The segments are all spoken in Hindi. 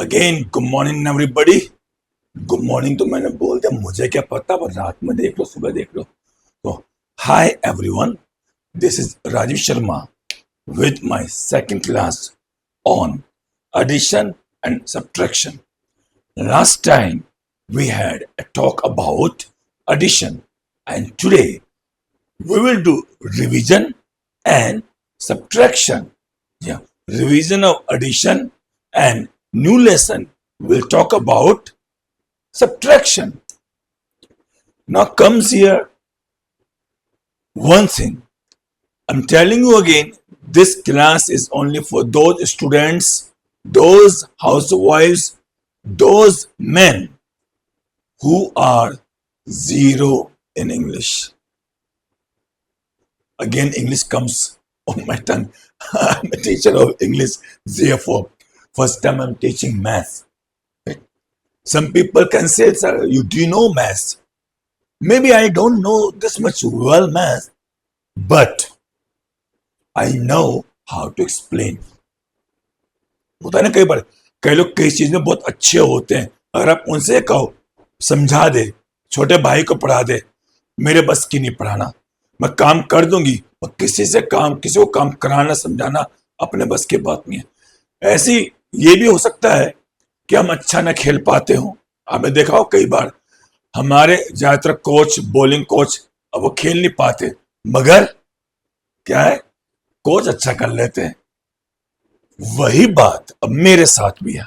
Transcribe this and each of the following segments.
Again good morning everybody. Good morning तो मैंने बोल दिया, मुझे क्या पता, पर रात में देख लो सुबह देख लो। तो hi everyone, this is Rajiv Sharma with my second class on addition and subtraction. Last time we had a talk about addition, and today we will do revision and subtraction. Yeah, revision of addition and new lesson will talk about subtraction. Now comes here one thing. I'm telling you again, this class is only for those students, those housewives, those men who are zero in English. Again, English comes on my tongue. I'm a teacher of English, therefore, first time I'm teaching math. Right? Some people can say, sir, do you know math? Maybe I don't know this much well math, but I know how to explain. होता है ना, कई बार कई लोग कई चीज में बहुत अच्छे होते हैं, अगर आप उनसे कहो समझा दे, छोटे भाई को पढ़ा दे, मेरे बस की नहीं पढ़ाना, मैं काम कर दूंगी, और किसी को काम कराना समझाना अपने बस की बात नहीं है। ऐसी ये भी हो सकता है कि हम अच्छा ना खेल पाते हो। आपने देखा हो कई बार हमारे ज्यादातर कोच, बॉलिंग कोच, अब वो खेल नहीं पाते, मगर क्या है, कोच अच्छा कर लेते हैं। वही बात अब मेरे साथ भी है।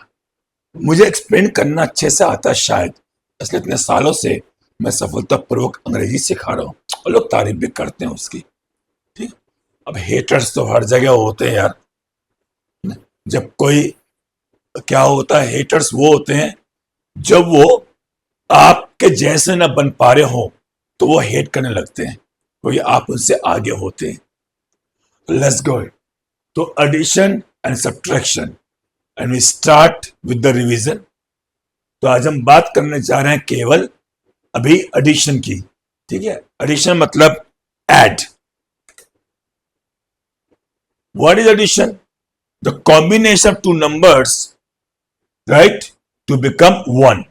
मुझे एक्सप्लेन करना अच्छे से आता है शायद, इसलिए इतने सालों से मैं सफलतापूर्वक अंग्रेजी सिखा रहा हूं, और लोग तारीफ भी करते हैं उसकी। ठीक, अब हेटर्स तो हर जगह होते हैं यार। जब कोई क्या होता है, हेटर्स वो होते हैं जब वो आपके जैसे ना बन पा रहे हो तो वो हेट करने लगते हैं, क्योंकि आप उनसे आगे होते हैं। Let's go. तो addition and subtraction, and we start with the revision. तो आज हम बात करने जा रहे हैं केवल अभी addition की। ठीक है, addition मतलब add. What is addition? The combination of two numbers, right, to become one.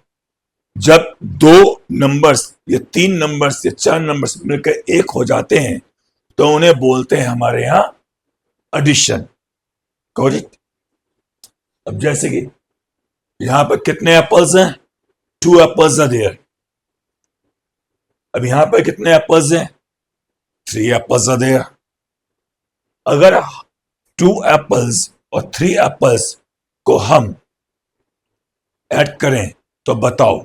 जब दो नंबर्स या तीन नंबर्स या चार नंबर्स मिलकर एक हो जाते हैं तो उन्हें बोलते हैं हमारे यहां एडिशन। करेक्ट। अब जैसे कि यहां पर कितने एप्पल्स हैं? 2 एप्पल्स आर देयर। अब यहां पर कितने एप्पल्स हैं? 3 एप्पल्स आर देयर। अगर 2 एप्पल्स और 3 एप्पल्स को हम ऐड करें तो बताओ,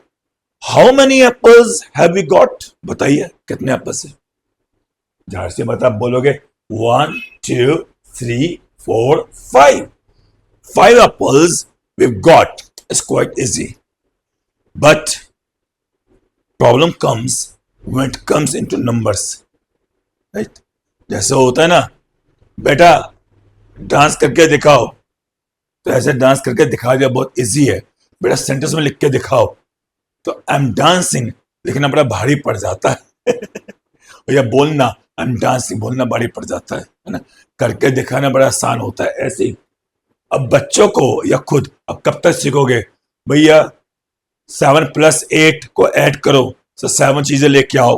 how many apples have we got? बताइए कितने एप्पल्स हैं? ध्यान से बता, बोलोगे 1 2 3 4 5। 5 apples we've got. It's quite easy. But problem comes when it comes into numbers. Right? जैसे होता है ना, बेटा डांस करके दिखाओ, तो ऐसे डांस करके दिखा दिया, बहुत इजी है। बेटा सेंटेंस में लिख के दिखाओ, तो आई एम डांसिंग लिखना बड़ा भारी पड़ जाता है। या बोलना आई एम डांसिंग बोलना भारी पड़ जाता है ना। करके दिखाना बड़ा आसान होता है। ऐसे ही अब बच्चों को या खुद अब कब तक सीखोगे? भैया 7 + 8 को ऐड करो, तो 7 चीजें लेके आओ।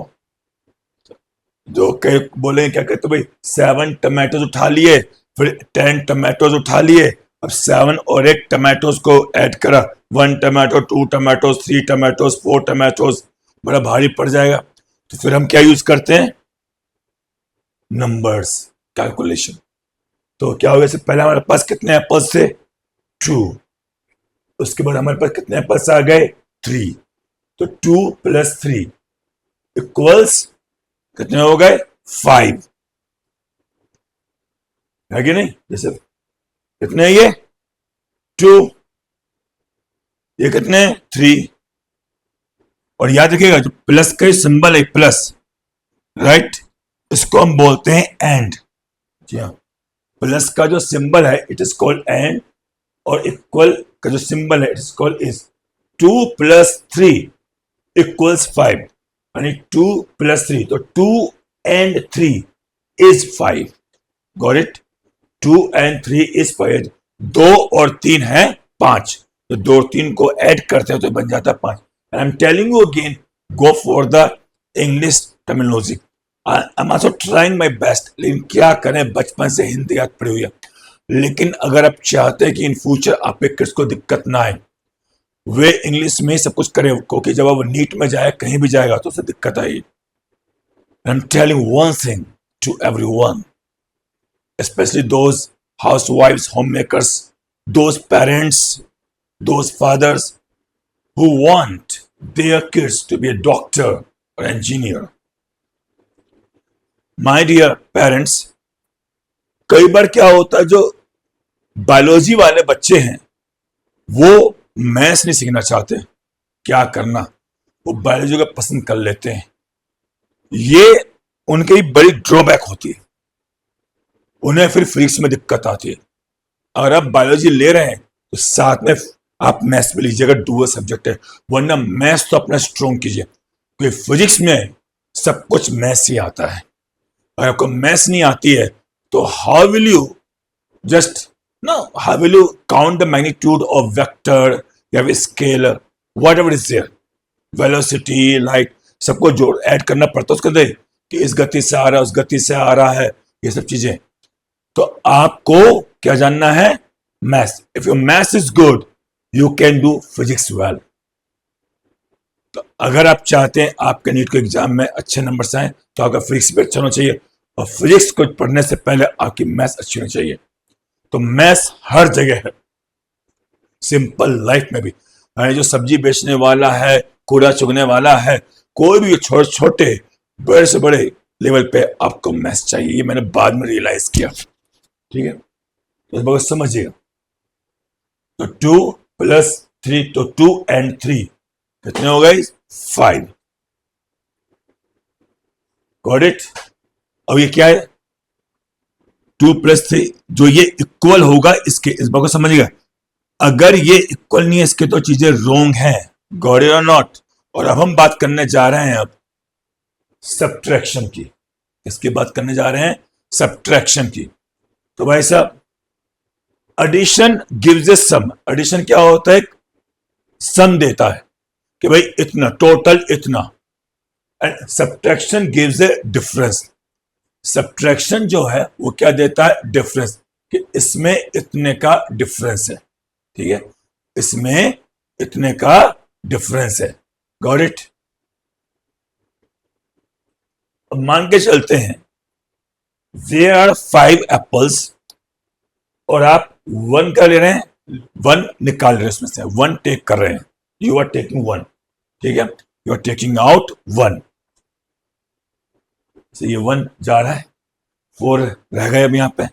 जो कई बोले क्या कहते भाई, 7 टमाटोज उठा लिए, फिर 10 टमाटोज उठा लिए, अब 7 और 1 टमाटोज को ऐड करा, 1 टमाटो 2 टमाटोज 3 टमाटोज 4 टमाटोज, बड़ा भारी पड़ जाएगा। तो फिर हम क्या यूज करते हैं? Numbers, calculation. तो क्या होगा, पहले हमारे पास कितने एप्पल्स थे? 2। उसके बाद हमारे पास कितने एप्पल्स आ गए? 3। तो 2 + 3 इक्वल्स कितने हो गए? 5, है कि नहीं? जैसे कितने ये 2, ये कितने 3। और याद रखिएगा जो प्लस का सिंबल है, प्लस, राइट, इसको हम बोलते हैं एंड। जी हाँ, प्लस का जो सिंबल है इट इज कॉल्ड एंड, और इक्वल का जो सिंबल है it is called is. 2 + 3 equals 5, यानी 2 + 3, तो 2 and 3 is 5। Got it? 2 and 3 is 5। 2 और 3 है 5, तो 2 और 3 को ऐड करते हो तो बन जाता है 5. आई am telling you again, go for the English terminology. I am also trying my best. लेकिन क्या करें, बचपन से हिंदी याद पड़ी हुई है. लेकिन अगर आप चाहते हैं कि इन फ्यूचर आपके किड्स को दिक्कत ना आए, वे इंग्लिश में सब कुछ करें, क्योंकि जब वो नीट में जाए, कहीं भी जाएगा तो उसे दिक्कत आएगी. I am telling one thing to everyone, especially those housewives, homemakers, those parents, those fathers who want their kids to be a doctor or engineer. My dear parents, कई बार क्या होता है, जो बायोलॉजी वाले बच्चे हैं वो मैथ्स नहीं सीखना चाहते. क्या करना, वो बायोलॉजी को पसंद कर लेते हैं. ये उनकी बड़ी ड्रॉबैक होती है. उन्हें फिर फिजिक्स में दिक्कत आती है. अगर आप बायोलॉजी ले रहे हैं तो साथ में आप मैथ्स भी लीजिएगा, डुअल सब्जेक्ट है. वरना मैथ्स तो अपना स्ट्रॉन्ग कीजिए, क्योंकि फिजिक्स में सब कुछ मैथ्स ही आता है. अगर आपको मैथ्स नहीं आती है तो how will you how will you count the magnitude of vector या scalar, whatever is there, velocity, light, सबको जोड़ ऐड करना पड़ता है उसके अंदर कि इस गति से आ रहा है, उस गति से आ रहा है, ये सब चीजें. तो आपको क्या जानना है, maths. If your maths is good you can do physics well. तो अगर आप चाहते हैं आपके नीट के एग्जाम में अच्छे नंबर आए तो आपका फिजिक्स भी अच्छा होना चाहिए, और फिजिक्स को पढ़ने से पहले आपकी मैथ्स अच्छी होनी चाहिए. तो मैथ्स हर जगह है, सिंपल लाइफ में भी. जो सब्जी बेचने वाला है, कूड़ा चुगने वाला है, कोई भी छोटे छोटे बड़े से बड़े लेवल पे आपको मैथ्स चाहिए. ये मैंने बाद में रियलाइज किया. ठीक है, तो इस बात समझिएगा. तो 2 + 3, तो 2 and 3 कितने हो गए, 5. Got it. अब ये क्या है, 2 + 3, जो ये इक्वल होगा इसके, इस बात को समझिएगा. अगर ये इक्वल नहीं है इसके तो चीजें रोंग हैं. गॉट इट और नॉट. और अब हम बात करने जा रहे हैं अब सब्ट्रैक्शन की. इसकी बात करने जा रहे हैं सब्ट्रैक्शन की. तो भाई साहब, addition gives a sum. Addition क्या होता है, सम देता है कि भाई इतना, टोटल इतना. And subtraction gives A difference. Subtraction जो है वो क्या देता है, डिफरेंस, कि इसमें इतने का डिफरेंस है. ठीक है, इसमें इतने का डिफरेंस है. Got it. अब मान के चलते हैं देयर आर 5 एप्पल्स और आप 1 का ले रहे हैं, 1 निकाल रहे हैं उसमें से, 1 टेक कर रहे हैं. You are taking 1. ठीक है, यू आर टेकिंग आउट 1. तो ये 1 जा रहा है, 4 रह गए अब यहां पे.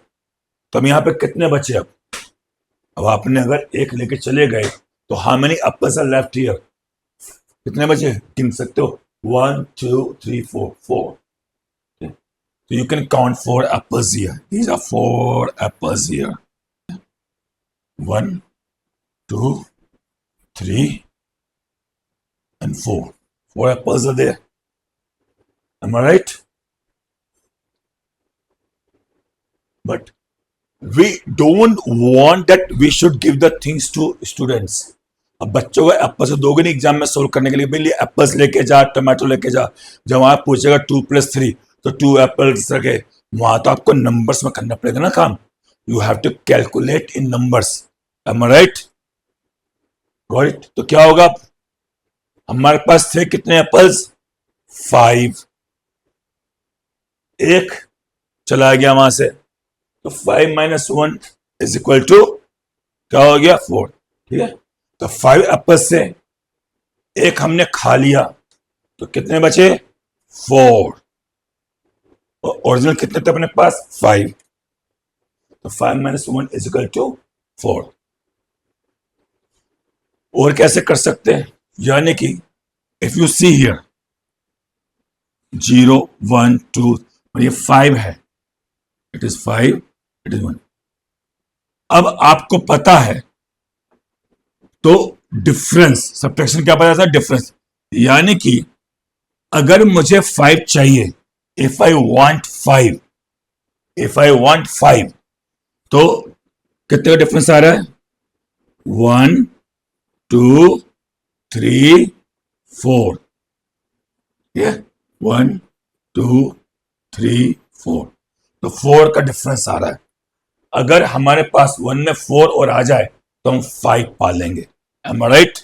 तो अब यहां पे कितने बचे अब आपने अगर 1 लेके चले गए तो how many apples are left here, कितने बचे गिन सकते हो, 1 2 3 4 4. So you can count 4 apples here. These are 4 apples here. 1 2 3 and 4. 4 apples are there. Am I right? But we don't want that we should give the things to students. अब बच्चों को एप्पल्स दोगे नहीं एग्जाम में सोल्व करने के लिए, भाई एप्पल्स लेके जा, टमाटो लेके जा. जब वहां पूछेगा 2 + 3 तो 2 एप्पल्स रखे, वहां तो आपको नंबर्स में करना पड़ेगा ना काम. You have to calculate in numbers. Am I right? Got it. तो क्या होगा, हमारे पास थे कितने एप्पल्स, 5. 1 चला गया वहां से, तो 5 - 1 = क्या हो गया, 4. ठीक है, तो 5 एप्पल्स से 1 हमने खा लिया, तो कितने बचे, 4. और ओरिजिनल कितने थे अपने पास, 5. तो 5 - 1 = 4. और कैसे कर सकते हैं, यानी कि इफ यू सी हियर 0 1 2, ये 5 है, इट इज 5, इट इज 1. अब आपको पता है तो डिफरेंस, सब्ट्रैक्शन क्या पता था, डिफरेंस. यानी कि अगर मुझे 5 चाहिए, इफ आई वांट 5, तो कितने का डिफरेंस आ रहा है, 1 2 3 4, ये 1 2 3 4, तो 4 का डिफरेंस आ रहा है। अगर हमारे पास 1 में 4 और आ जाए तो हम 5 पा लेंगे। Am I right?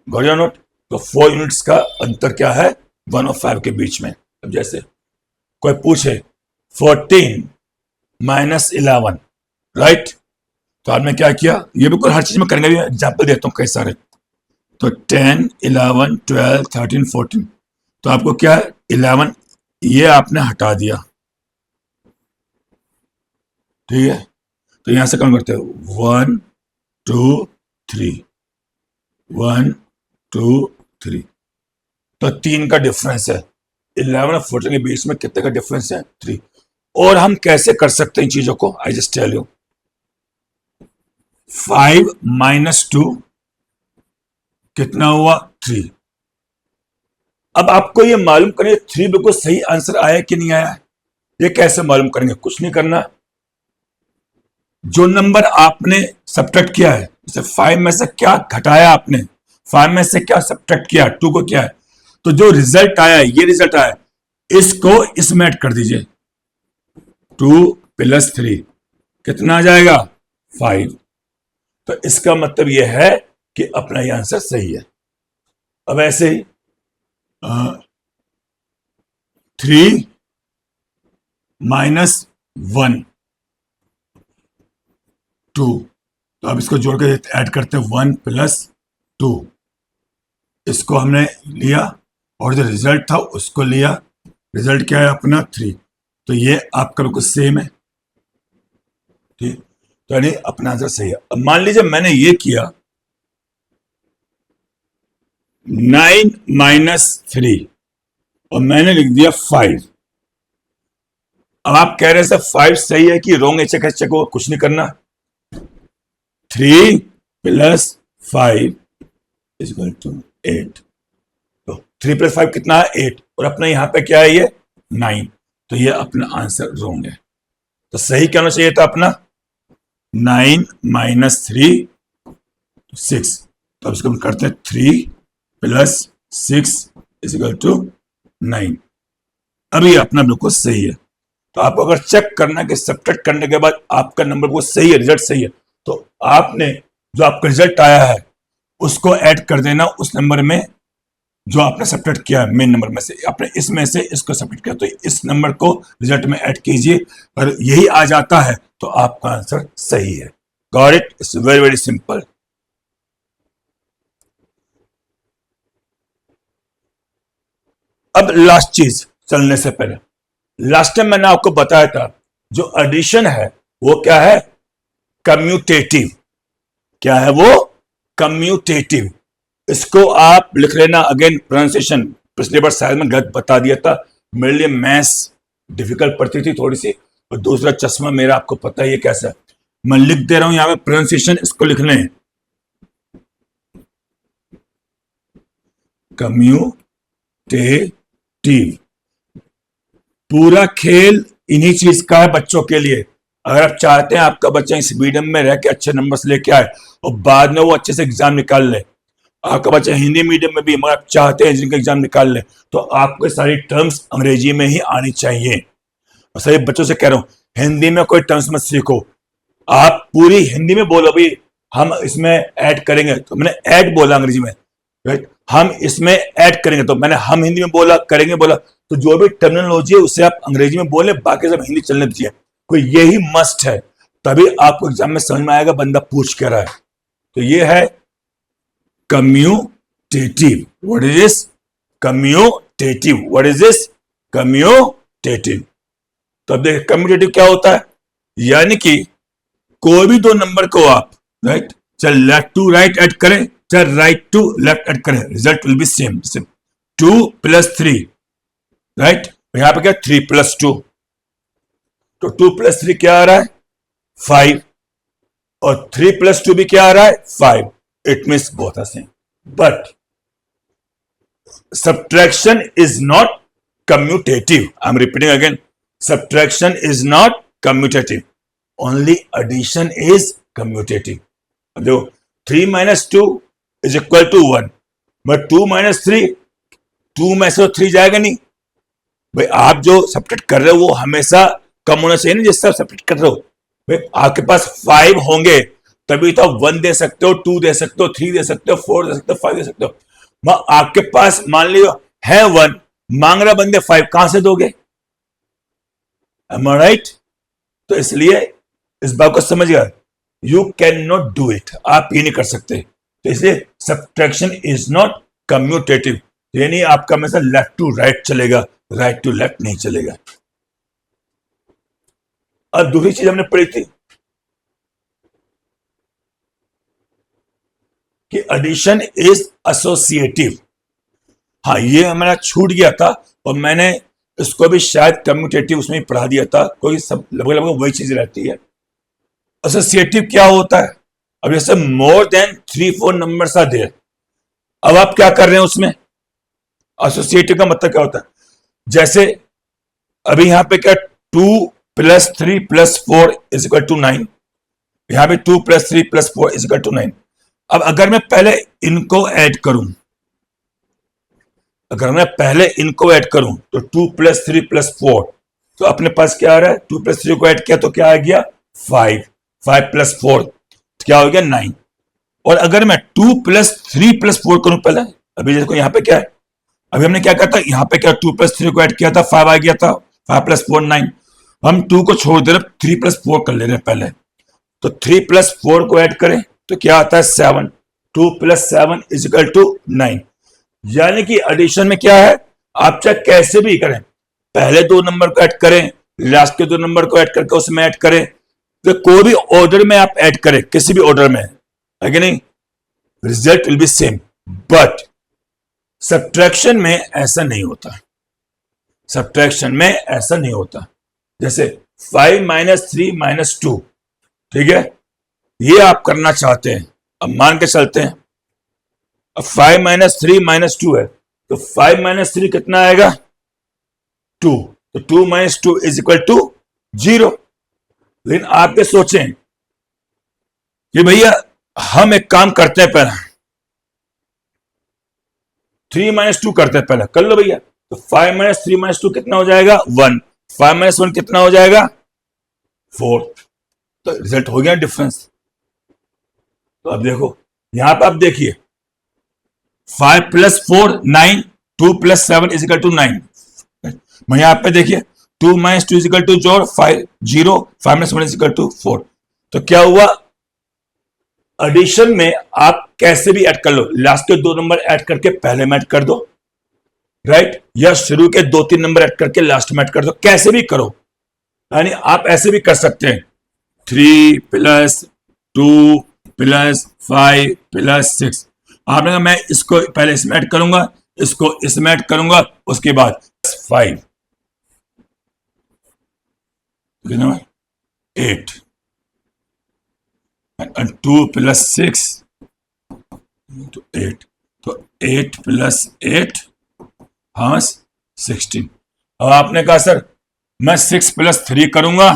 Got your note? तो 4 यूनिट्स का अंतर क्या है 1 और 5 के बीच में। अब जैसे कोई पूछे 14 माइनस 11, राइट? तो आपने क्या किया, ये बिल्कुल हर चीज में करेंगे, एग्जाम्पल देता हूं कई सारे। तो 10 11 12 13 14, तो आपको क्या है 11 ये आपने हटा दिया, ठीक है? तो यहां से कम करते हैं 1 2 3, 1 2 3, तो 3 का डिफरेंस है। 11 और 14 के बीच में कितने का डिफरेंस है 3। और हम कैसे कर सकते हैं इन चीजों को, I just tell you. 5 minus 2 कितना हुआ 3। अब आपको ये मालूम करें 3 बिल्कुल सही आंसर आया कि नहीं आया, ये कैसे मालूम करेंगे? कुछ नहीं करना, जो नंबर आपने सब्ट्रैक्ट किया है, जैसे 5 में से क्या घटाया आपने, 5 में से क्या सब्ट्रैक्ट किया, 2 को क्या है, तो जो रिजल्ट आया, ये रिजल्ट आया, इसको इसमें ऐड कर दीजिए। 2 प्लस 3 कितना आ जाएगा 5। तो इसका मतलब यह है कि अपना ये आंसर सही है। अब ऐसे ही 3 माइनस 1 2, तो अब इसको जोड़ के ऐड करते हैं 1 प्लस 2, इसको हमने लिया और जो रिजल्ट था उसको लिया, रिजल्ट क्या है अपना 3। तो ये आपका बिल्कुल सेम है, ठीक? तो यानी अपना आंसर सही है। अब मान लीजिए मैंने ये किया 9 माइनस 3 और मैंने लिख दिया 5। अब आप कह रहे हैं सर 5 सही है कि रॉन्ग है, चेक हो, कुछ नहीं करना। 3 प्लस 5 इज इक्वल टू 8, तो 3 प्लस 5 कितना है 8, और अपना यहां पे क्या है ये 9, तो ये अपना आंसर रॉन्ग है। तो सही क्या होना चाहिए था अपना 9 माइनस 3 6, तो अब इसको हम करते हैं 3 प्लस 6 इज इक्वल टू 9। अभी अपना बिल्कुल सही है। तो आपको अगर चेक करना कि सब्ट्रैक्ट करने के बाद आपका नंबर वो सही है, रिजल्ट सही है, तो आपने जो आपका रिजल्ट आया है उसको ऐड कर देना उस नंबर में जो आपने सब्ट्रैक्ट किया है, मेन नंबर में से आपने इसमें से इसको सब्ट्रैक्ट किया, तो इस नंबर को रिजल्ट में ऐड कीजिए, और यही आ जाता है तो आपका आंसर सही है। Got it? It's very very simple. अब लास्ट चीज चलने से पहले, लास्ट टाइम मैंने आपको बताया था जो एडिशन है वो क्या है कम्यूटेटिव। क्या है वो कम्यूटेटिव। इसको आप लिख लेना, अगेन प्रोनाउंसिएशन पिछले बार शायद मैं गलत बता दिया था, मेरे लिए मैथ्स डिफिकल्ट पड़ती थी थोड़ी सी, और दूसरा चश्मा मेरा आपको पता ही है कैसा है। मैं लिख दे रहा हूं यहां पे प्रोनाउंसिएशन, इसको लिख लें कम्यूटेटिव। पूरा खेल इन्हीं चीज का है बच्चों के लिए। अगर आप चाहते हैं आपका बच्चा इस मीडियम में रह के अच्छे नंबर्स लेके आए और बाद में वो अच्छे से एग्जाम निकाल ले, आपका बच्चा हिंदी मीडियम में भी मगर आप चाहते हैं जिनका एग्जाम निकाल ले, तो आपको सारी टर्म्स अंग्रेजी में ही आनी चाहिए। और सभी बच्चों से कह रहा हूं हिंदी में कोई टर्म्स मत सीखो, आप पूरी हिंदी में बोलो भी हम इसमें ऐड करेंगे, तो मैंने ऐड बोला अंग्रेजी में, राइट? हम इसमें ऐड करेंगे, तो मैंने हम हिंदी में बोला, करेंगे बोला, तो जो भी टर्मिनोलॉजी है उसे आप अंग्रेजी में बोले, बाकी सब हिंदी चलने दीजिए। कोई यही मस्ट है, तभी आपको एग्जाम में समझ में आएगा बंदा पूछ क्या रहा है। तो ये है commutative. What is this commutative? What is this commutative? तो अब देखिए कम्यूटेटिव क्या होता है, यानी कि कोई भी दो नंबर को आप राइट चाहे लेफ्ट टू राइट ऐड करें चाहे राइट टू लेफ्ट ऐड करें, result will be same. 2 plus 3, right? यहां पे क्या 3 प्लस 2, तो 2 प्लस 3 क्या आ रहा है 5, और 3 प्लस 2 भी क्या आ रहा है 5। It means both are same, but subtraction is not commutative. I'm repeating again, subtraction is not commutative, only addition is commutative. अब देखो 3 minus 2 is equal to 1, but 2 minus 3, 2 में से 3 जाएगा नहीं भाई। आप जो सब्ट्रैक्ट कर रहे हो वो हमेशा कम होना चाहिए ना जिससे आप सब्ट्रैक्ट कर रहे हो भाई। आपके पास 5 होंगे तभी तो 1 दे सकते हो, 2 दे सकते हो, 3 दे सकते हो, 4 दे सकते हो, 5 दे सकते हो। आपके पास मान लियो है 1, मांग रहा बंदे 5, कहां से दोगे? Am I right? तो इसलिए इस बात को समझ गया, you can not do it, आप ये नहीं कर सकते। तो इसलिए सब्ट्रैक्शन इज नॉट कम्यूटेटिव, यानी आपका हमेशा लेफ्ट टू राइट चलेगा, राइट टू लेफ्ट नहीं चलेगा। अब दूसरी चीज हमने पढ़ी थी कि एडिशन इज एसोसिएटिव। हाँ, ये हमारा छूट गया था और मैंने इसको भी शायद कम्यूटेटिव उसमें ही पढ़ा दिया था, कोई सब लगभग लगभग वही चीज रहती है। एसोसिएटिव क्या होता है? अब जैसे more than 3-4 numbers are there, अब आप क्या कर रहे हैं उसमें? एसोसिएटिव का मतलब क्या होता है? जैसे अभी यहां पे क्या 2 + 3 + 4 = 9, यहां पे 2 + 3 + 4 = 9। अब अगर मैं पहले इनको ऐड करूं, अगर मैं पहले इनको ऐड करूं तो 2 + 3 + 4, तो अपने पास क्या आ रहा है? 2 + 3 को ऐड किया तो क्या आ गया? 5, 5 + 4 तो क्या हो गया? 9। और अगर मैं 2 + 3 + 4 करूं पहले, अभी देखो यहां पे क्या है, अभी हमने क्या कहा था, यहां पे क्या 2 + 3 को ऐड किया था, 5 आ गया था, 5 + 4 9। हम 2 को छोड़ दे रहे, 3 + 4 कर ले रहे हैं पहले, तो 3 + 4 को ऐड करें तो क्या आता है? 7। 2 + 7 = 9। यानी कि एडिशन में क्या है, आप चाहे कैसे भी करें, पहले 2 नंबर को ऐड करें, लास्ट के 2 नंबर को ऐड करके उसमें ऐड करें, तो कोई भी ऑर्डर में आप ऐड करें, किसी भी ऑर्डर में, है कि नहीं, result will be same. But subtraction में ऐसा नहीं होता, सब्ट्रैक्शन में ऐसा नहीं होता। जैसे 5 - 3 - 2, ठीक है, ये आप करना चाहते हैं, अब मान के चलते हैं, अब 5 - 3 - 2 है, तो 5 - 3 कितना आएगा? 2। तो 2 - 2 = 0। लेकिन आप ये सोचें कि भैया हम एक काम करते हैं, पहले 3 - 2 करते हैं, पहले कर लो भैया। तो 5 - 3 - 2 कितना हो जाएगा? 1। 5 - 1 कितना हो जाएगा? 4। तो रिजल्ट हो गया डिफरेंस। तो अब देखो यहां पर आप देखिए, 5 + 4 9, 2 + 7 = 9। मैं यहां पे देखिए 2 - 2 = 5 0, 5 - 1 = 4। तो क्या हुआ, एडिशन में आप कैसे भी ऐड कर लो, लास्ट के 2 नंबर ऐड करके पहले में ऐड कर दो, राइट, या शुरू के 2-3 नंबर ऐड करके लास्ट में ऐड कर दो, कैसे भी करो। यानी आप ऐसे भी कर सकते हैं 3 + 2 + 5 + 6। आपने कहा मैं इसको पहले इसमें ऐड करूंगा, इसको इसमें ऐड करूंगा, उसके बाद 5 8 and 2 + 6 to 8, तो 8 + 8 हाँ 16। अब आपने कहा सर मैं 6 + 3 करूंगा,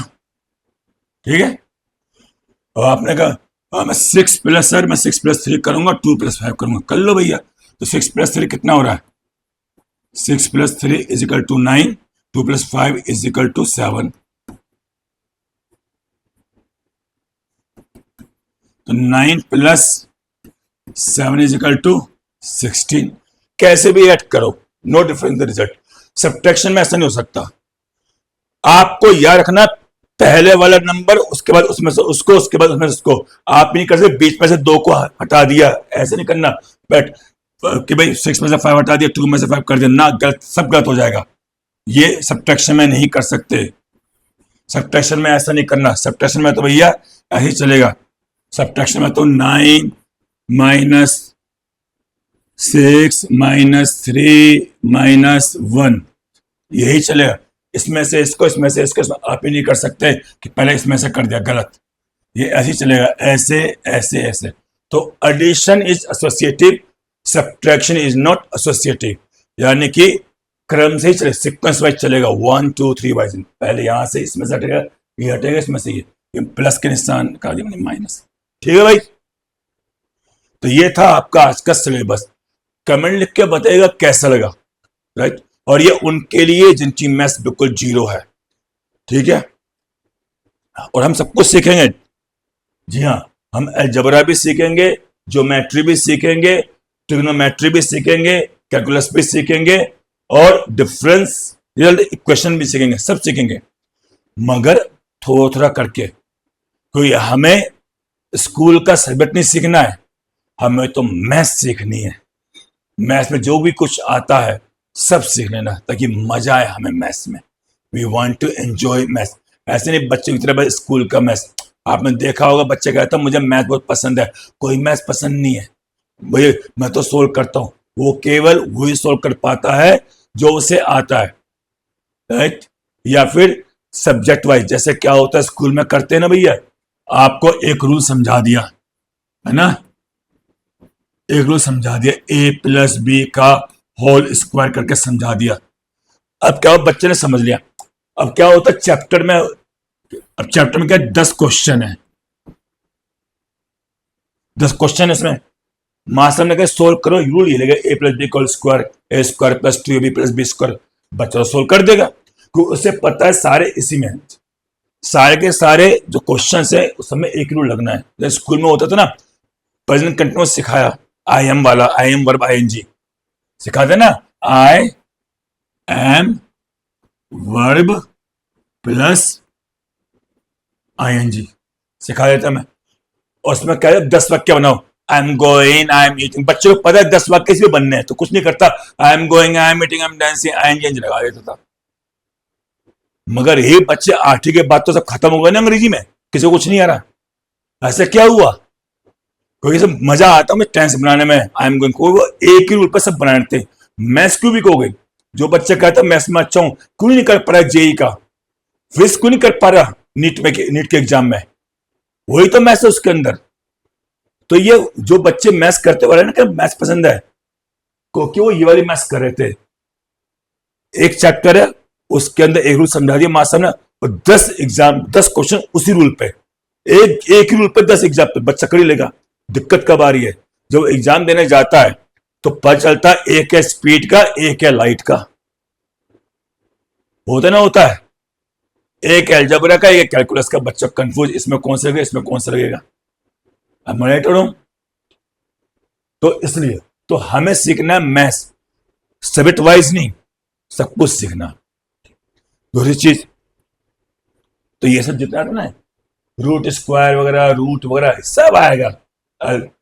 ठीक है, और आपने कहा हाँ मैं 6 + सर मैं 6 + 3 करूंगा, 2 + 5 करूंगा, कर लो भैया। तो 6 + 3 कितना हो रहा है? 6 + 3 = 9, 2 + 5 = 7। तो 9 + 7 = 16। कैसे भी ऐड करो, no difference the result. Subtraction में ऐसा नहीं हो सकता। आपको याद रखना, पहले वाला नंबर, उसके बाद उसमें से उसको, उसके बाद उसमें से उसको। आप नहीं कर सकते बीच में से 2 को हटा दिया, ऐसे नहीं करना। बट कि भाई 6 में से 5 हटा दिया, 2 में से 5 कर दिया, ना, गलत, सब गलत हो जाएगा। ये सब्ट्रैक्शन में नहीं कर सकते। सब्ट्रैक्शन में ऐसा नहीं करना। सब्ट्रैक्शन में तो भैया ऐसे ही चलेगा। सब्ट्रैक्शन में तो 9 - 6 - 3 - 1 यही चलेगा। इसमें से इसको, इसमें से इसको, इसमें आप ही नहीं कर सकते कि पहले इसमें से कर दिया, गलत। ये ऐसे ही चलेगा, ऐसे ऐसे ऐसे। तो addition is associative, subtraction is not associative. यानी कि क्रम से ही चले, सीक्वेंस वाइज चलेगा, 1 2 3 वाइज। पहले यहां से इसमें से हटेगा, ये हटेगा, इसमें से ये। प्लस के निशान का माइनस। ठीक है भाई, तो ये था आपका आज का सिलेबस। कमेंट लिख के बताइएगा कैसा लगा, राइट। और ये उनके लिए जिनकी मैथ्स बिल्कुल जीरो है, ठीक है। और हम सब कुछ सीखेंगे, जी हाँ, हम अलजेब्रा भी सीखेंगे, ज्योमेट्री भी सीखेंगे, ट्रिग्नोमेट्री भी सीखेंगे, कैलकुलस भी सीखेंगे, और डिफरेंशियल इक्वेशन भी सीखेंगे, सब सीखेंगे, मगर थोड़ा थोड़ा करके। कोई हमें स्कूल का सब्जेक्ट नहीं सीखना है, हमें तो मैथ्स सीखनी है। मैथ्स में जो भी कुछ आता है सब सीख लेना, ताकि मजा आए हमें मैथ्स में। We want to enjoy maths. ऐसे नहीं बच्चे की तरह स्कूल का मैथ्स, आपने देखा होगा बच्चे कहता मुझे मैथ बहुत पसंद है, कोई मैथ्स पसंद नहीं है भाई, मैं तो सोल्व करता हूं। वो केवल वही सोल्व कर पाता है जो उसे आता है, राइट। या फिर सब्जेक्ट वाइज, जैसे क्या होता है स्कूल में करते हैं ना भैया, आपको एक रूल समझा दिया है ना, एक रूल समझा दिया, a+b का होल स्क्वायर करके समझा दिया। अब क्या हो, बच्चे ने समझ लिया। अब क्या होता है चैप्टर में, अब चैप्टर में क्या 10 क्वेश्चन है, 10 क्वेश्चन इसमें मास्टर ने कहा सोल्व करो, रूल ये लेगा a+b whole square, a² + 2ab+b²। बच्चा तो सोल्व कर देगा, क्योंकि उसे पता है सारे इसी में, सारे के सारे जो क्वेश्चन है उस समय एक रूल लगना है। जैसे स्कूल में होता था ना, प्रेजेंट कंटिन्यूअस सिखाया, आई एम वाला, आई एम वर्ब ing सिखाते ना, I am verb plus ing सिखा देता मैं। और उसमें क्या है 10 वाक्य बनाओ, I am going, I am eating. बच्चों को पता है 10 वाक्य इसलिए बनने हैं, तो कुछ नहीं करता, I am going, I am eating, I am dancing, ing लगा देता था। मगर ये बच्चे 8वीं के बाद तो सब खत्म हो गए ना अंग्रेजी में, किसी को कुछ नहीं आ रहा। ऐसा क्या हुआ, कोई सब मजा आता है टेंस बनाने में, आई एम गोइंग, कोई वो एक ही रूल पर सब बनाए थे। मैथ्स क्यों भी हो गई, जो बच्चे कहता है मैथ्स में अच्छा हूं, क्यों नहीं कर पा रहा जेई का, फिजिक्स क्यों नहीं कर पा रहा नीट में, नीट के एग्जाम में, वही तो मैथ्स है उसके अंदर। तो ये जो बच्चे मैथ्स करते वाले ना, मैथ्स पसंद है, क्योंकि वो ये वाली मैथ्स कर रहे थे। एक चैप्टर है उसके अंदर एक रूल समझा दिया मास्टर ने, और 10 एग्जाम 10 क्वेश्चन उसी रूल पे, एक ही रूल पे 10 एग्जाम पे बच्चा कर ही लेगा। दिक्कत कब आ रही है, जब एग्जाम देने जाता है तो पता चलता है एक है स्पीड का, एक है लाइट का, होता ना होता है, एक अलजेब्रा का, एक कैलकुलस का। बच्चा कंफ्यूज, इसमें कौन सा लगेगा, इसमें कौन सा लगेगा। अब मैं राइट हूं, तो इसलिए तो हमें सीखना है मैथ्स, सब्जेक्ट वाइज नहीं, सब कुछ सीखना। दूसरी चीज, तो ये सब जितना ना रूट स्क्वायर वगैरह, रूट वगैरह सब आएगा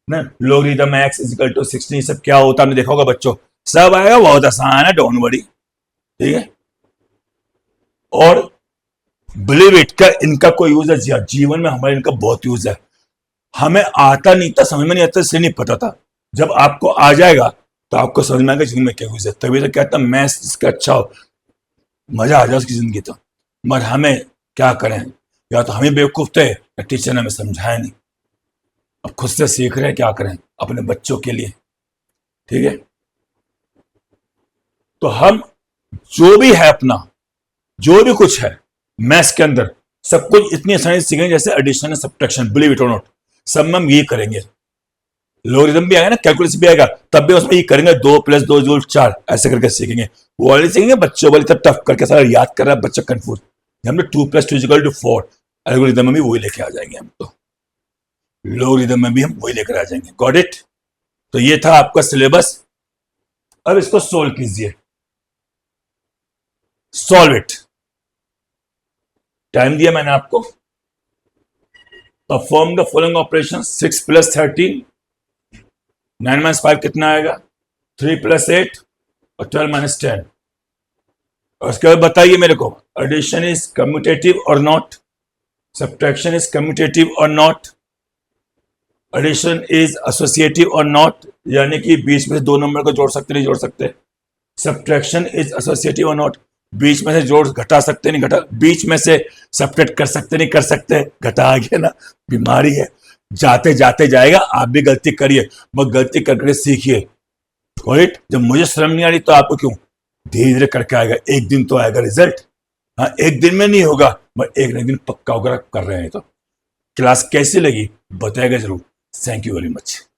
ना, लोगरिथम x = 16, सब क्या होता है आपने देखा होगा बच्चों, सब आएगा, बहुत आसान है, डोंट वरी, ठीक है। और बिलीव इट का इनका कोई यूज है जीवन में, हमारे इनका बहुत यूज है। हमें आता नहीं था, समझ में नहीं आता, इसलिए नहीं पता था। जब आपको आ जाएगा तो आपको समझ में आएगा जिंदगी में क्या यूज है। तभी तो कहता मैथ्स इसका अच्छा हो, मजा आ जाए उसकी जिंदगी। तो मगर हमें क्या करें, या तो हमें बेवकूफ थे या टीचर ने हमें समझाया नहीं। अब खुद से सीख रहे हैं, क्या करें अपने बच्चों के लिए, ठीक है। तो हम जो भी है अपना, जो भी कुछ है मैथ्स के अंदर, सब कुछ इतनी आसानी से सीखेंगे, जैसे addition and subtraction, believe it और नॉट, सब में हम ये करेंगे। लोगरिथम भी आएगा ना, कैलकुलस भी आएगा, तब भी उसमें ये करेंगे, 2 + 2 = 4 ऐसे करके सीखेंगे। वो वाले सीखेंगे, बच्चों वाले तब टफ करके सारा याद कर रहा है बच्चा कंफ्यूज। हमने 2 + 2 = 4, एल्गोरिथम में भी वही लेके आ जाएंगे हम, तो लोगरिथम में भी हम वही लेकर आ जाएंगे। Got it. तो ये था आपका सिलेबस। अब इसको सोल्व कीजिए, सॉल्व इट। टाइम दिया मैंने आपको। परफॉर्म द फॉलोइंग ऑपरेशन, 6 + 13, 9 - 5 कितना आएगा, 3 + 8 और 12 - 10। और उसके बाद बताइए मेरे को, एडिशन इज कम्यूटेटिव और नॉट, सब्ट्रैक्शन इज कम्यूटेटिव और नॉट, एडिशन इज एसोसिएटिव और नॉट, यानी कि बीच में से 2 नंबर को जोड़ सकते नहीं जोड़ सकते। सब्ट्रैक्शन इज एसोसिएटिव और नॉट, बीच में से जोड़ घटा सकते नहीं घटा, बीच में से सब्ट्रैक्ट कर सकते नहीं कर सकते। घटा आ गया ना, बीमारी है, जाते जाते जाएगा। आप भी गलती करिए, मगर गलती करके सीखिए। राइट, जब मुझे शर्म नहीं आ रही तो आपको क्यों, धीरे धीरे करके आएगा, एक दिन तो आएगा रिजल्ट। हाँ, एक दिन में नहीं होगा, मगर एक न एक दिन पक्का होगा, कर रहे हैं तो। क्लास कैसी लगी बताएगा जरूर। Thank you very much.